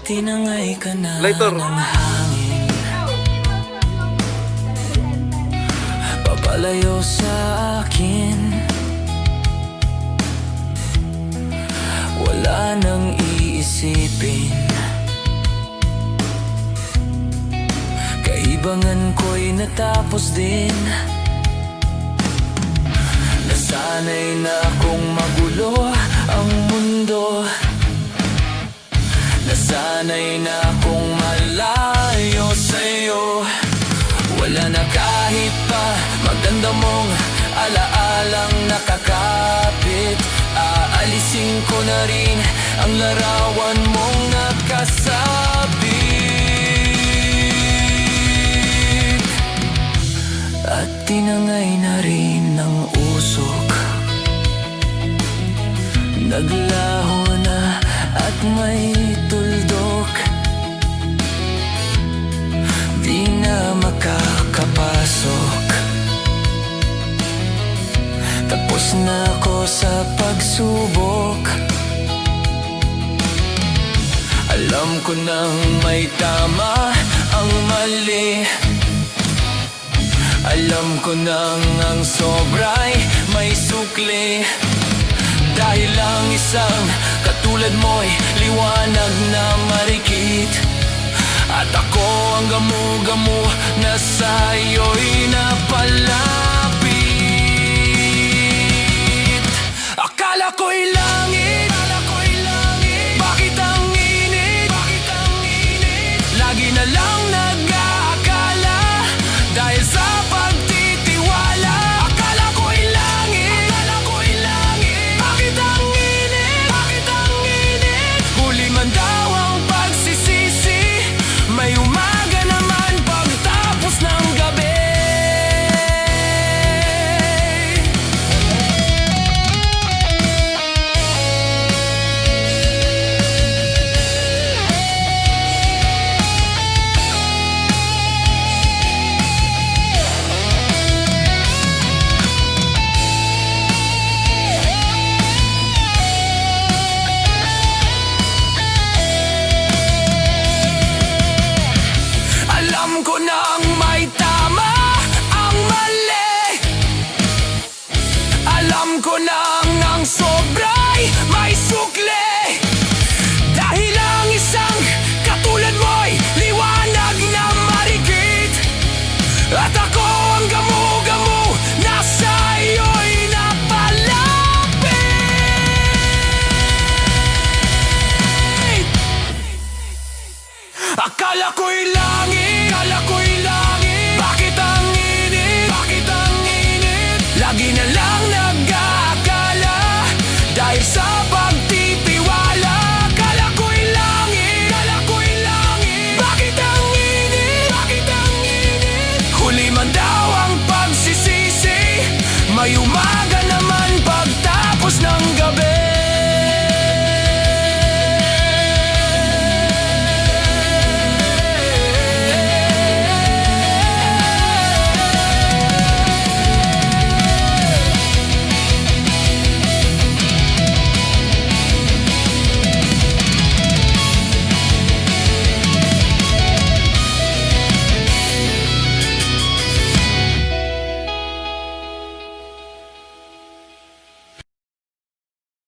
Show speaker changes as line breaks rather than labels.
Tinangay ka na
Lighter.
ng hangin, papalayo sa akin. Wala nang iisipin, kaibangan ko'y natapos din. Nasanay na akong magulo ang mundo, nasanay na akong malayo sa'yo. Wala na kahit pa maganda mong alaalang nakakapit. Aalisin ko na rin ang larawan mong nakasabit. At tinangay na rin ng usok, naglaho na at may tuldok. Di na makakapasok, tapos na ako sa pagsubok. Alam ko nang may tama ang mali, alam ko nang ang sobra'y may sukli. Dahil lang isang katulad mo'y liwanag na marikit, at ako ang gamu-gamu na sa'yo'y napalapit. Akala ko'y langit, bakit ang init? Lagi na lang nag-aakala dahil sa pagtitiwala. Akala ko'y langit, bakit ang init? Huli man daw ang pagsisisi, may umaga naman pagtapos ng gabi. Alam ko nang may tama ang mali, alam ko nang ang sobra'y may sukli. Dahil ang isang katulad mo'y liwanag na marikit, at ako ang gamu-gamu na sa'yo'y napalapit. Akala ko'y